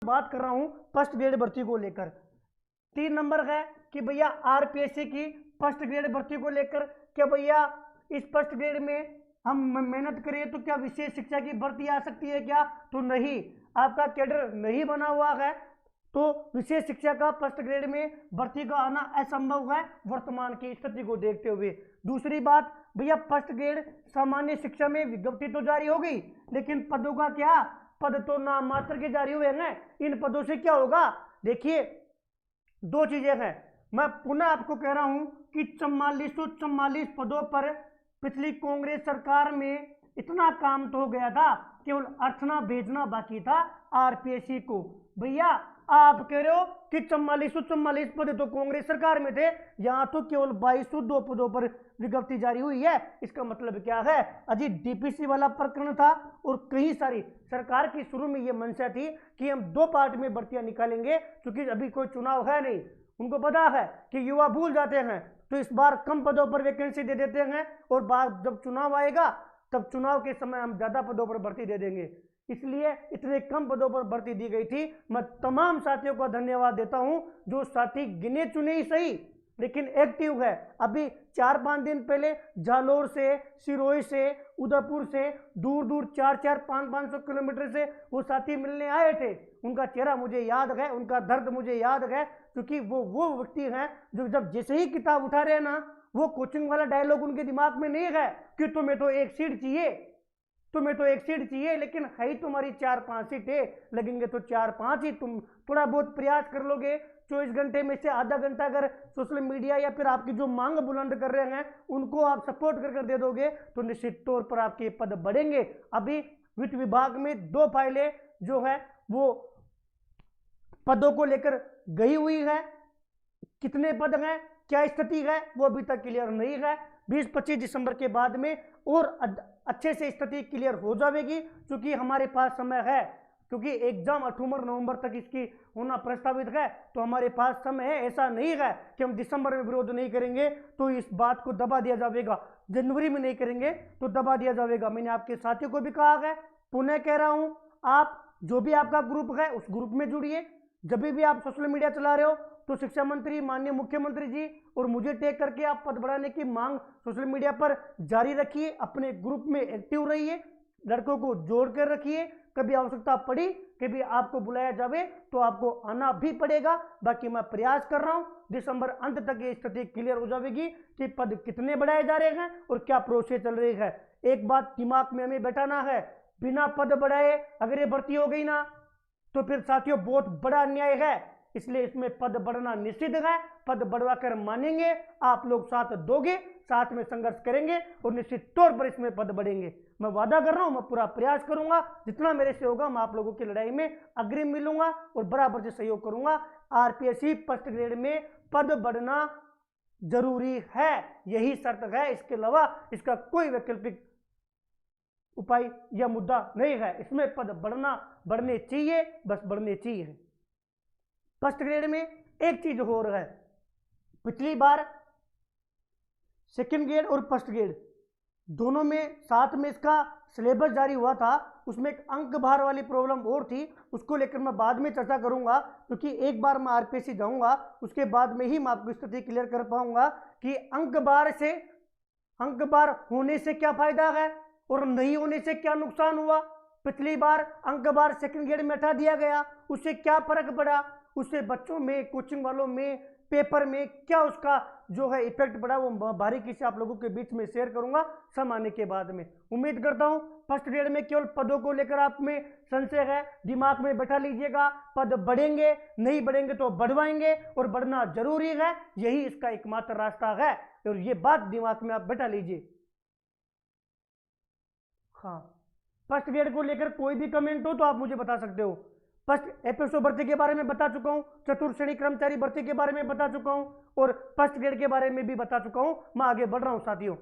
बात कर रहा हूं फर्स्ट ग्रेड भर्ती को लेकर। 3 नंबर है कि भैया आरपीएससी की फर्स्ट ग्रेड भर्ती को लेकर, क्या भैया इस फर्स्ट ग्रेड में हम मेहनत करें तो क्या विशेष शिक्षा की भर्ती आ सकती है क्या? तो नहीं, आपका कैडर नहीं बना हुआ है तो विशेष शिक्षा का फर्स्ट ग्रेड में भर्ती का आना असंभव है वर्तमान की स्थिति को देखते हुए। दूसरी बात भैया, फर्स्ट ग्रेड सामान्य शिक्षा में विज्ञप्ति तो जारी हो गई, लेकिन पदों का क्या? पद तो नाम मात्र के जारी हुए हैं। इन पदों से क्या होगा? देखिए, 2 चीजें हैं। मैं पुनः आपको कह रहा हूं कि 4444 पदों पर पिछली कांग्रेस सरकार में इतना काम तो हो गया था, केवल अर्थना भेजना बाकी था आरपीएससी को। भैया आप कह रहे हो कि 4444 पद तो कांग्रेस सरकार में थे, यहां तो केवल 2202 पदों पर विज्ञप्ति जारी हुई है। इसका मतलब क्या है? अजी डीपीसी वाला प्रकरण था और कई सारी सरकार की शुरू में यह मंशा थी कि हम 2 पार्ट में भर्तियां निकालेंगे, क्योंकि अभी कोई चुनाव है नहीं। उनको पता है कि युवा भूल जाते हैं, तो इस बार कम पदों पर वैकेंसी दे देते हैं और बाद जब चुनाव आएगा तब चुनाव के समय हम ज्यादा पदों पर भर्ती दे देंगे। इसलिए इतने कम पदों पर भर्ती दी गई थी। मैं तमाम साथियों का धन्यवाद देता हूं, जो साथी गिने चुने ही सही लेकिन एक्टिव है। अभी 4-5 दिन पहले जालोर से, सिरोही से, उदयपुर से, दूर दूर 4-4, 500 किलोमीटर से वो साथी मिलने आए थे। उनका चेहरा मुझे याद है, उनका दर्द मुझे याद है, क्योंकि वो व्यक्ति हैं जो जब जैसे ही किताब उठा रहे हैं ना, वो कोचिंग वाला डायलॉग उनके दिमाग में नहीं है कि तुम्हें तो एक सीट चाहिए, तुम्हें तो एक सीट चाहिए, लेकिन है ही तुम्हारी 4-5 सीटें, लगेंगे तो 4-5 ही। तुम थोड़ा बहुत प्रयास कर लोगे, 24 घंटे में से आधा घंटा अगर सोशल मीडिया या फिर आपकी जो मांग बुलंद कर रहे हैं उनको आप सपोर्ट कर दे दोगे तो निश्चित तौर पर आपके पद बढ़ेंगे। अभी वित्त विभाग में 2 फाइलें जो है वो पदों को लेकर गई हुई है। कितने पद हैं, क्या स्थिति है, वो अभी तक क्लियर नहीं है। 20-25 दिसंबर के बाद में और अच्छे से स्थिति क्लियर हो जाएगी, क्योंकि हमारे पास समय है, क्योंकि एग्जाम 8 नवंबर तक इसकी होना प्रस्तावित है, तो हमारे पास समय है। ऐसा नहीं है कि हम दिसंबर में विरोध नहीं करेंगे तो इस बात को दबा दिया जाएगा, जनवरी में नहीं करेंगे तो दबा दिया जाएगा। मैंने आपके साथियों को भी कहा है, पुनः कह रहा हूं, आप जो भी आपका ग्रुप है उस ग्रुप में जुड़िए। जब भी आप सोशल मीडिया चला रहे हो तो शिक्षा मंत्री, माननीय मुख्यमंत्री जी और मुझे टैग करके आप पद बढ़ाने की मांग सोशल मीडिया पर जारी रखिए। अपने ग्रुप में एक्टिव रहिए, लड़कों को जोड़ कर रखिए। कभी आवश्यकता पड़ी, कभी आपको बुलाया जावे तो आपको आना भी पड़ेगा। बाकी मैं प्रयास कर रहा हूं, दिसंबर अंत तक ये स्थिति क्लियर हो जाएगी कि पद कितने बढ़ाए जा रहे हैं और क्या प्रोसेस चल रही है। एक बात दिमाग में हमें बैठाना है, बिना पद बढ़ाए अगर ये भर्ती हो गई ना तो फिर साथियों बहुत बड़ा अन्याय है। इसलिए इसमें पद बढ़ना निश्चित है, पद बढ़वा कर मानेंगे, आप लोग साथ दोगे, साथ में संघर्ष करेंगे और निश्चित तौर पर इसमें पद बढ़ेंगे। मैं वादा कर रहा हूं, मैं पूरा प्रयास करूंगा, जितना मेरे से होगा मैं आप लोगों की लड़ाई में अग्रिम मिलूंगा और बराबर से सहयोग करूंगा। आरपीएससी फर्स्ट ग्रेड में पद बढ़ना जरूरी है, यही शर्त है। इसके अलावा इसका कोई वैकल्पिक उपाय या मुद्दा नहीं है। इसमें पद बढ़ने चाहिए, बस बढ़ने चाहिए। फर्स्ट ग्रेड में एक चीज हो रहा है, पिछली बार सेकंड ग्रेड और फर्स्ट ग्रेड दोनों में साथ में इसका सिलेबस जारी हुआ था, उसमें एक अंक भार वाली प्रॉब्लम और थी, उसको लेकर मैं बाद में चर्चा करूंगा, क्योंकि एक बार मैं आरपीएससी जाऊंगा उसके बाद में ही मैं आपको स्थिति क्लियर कर पाऊंगा कि अंक भार होने से क्या फायदा है और नहीं होने से क्या नुकसान हुआ। पिछली बार अंक भार सेकंड ग्रेड में हटा दिया गया, उससे क्या फर्क पड़ा, उससे बच्चों में, कोचिंग वालों में, पेपर में क्या उसका जो है इफेक्ट पड़ा, वो बारीकी से आप लोगों के बीच में शेयर करूंगा समय आने के बाद में। उम्मीद करता हूं फर्स्ट ग्रेड में केवल पदों को लेकर आप में संशय है, दिमाग में बैठा लीजिएगा। पद बढ़ेंगे, नहीं बढ़ेंगे तो बढ़वाएंगे और बढ़ना जरूरी है, यही इसका एकमात्र रास्ता है और ये बात दिमाग में आप बैठा लीजिए। हाँ, फर्स्ट ग्रेड को लेकर कोई भी कमेंट हो तो आप मुझे बता सकते हो। फर्स्ट एफएसओ भर्ती के बारे में बता चुका हूं, चतुर्थ श्रेणी कर्मचारी भर्ती के बारे में बता चुका हूं और फर्स्ट ग्रेड के बारे में भी बता चुका हूं। मैं आगे बढ़ रहा हूं साथियों।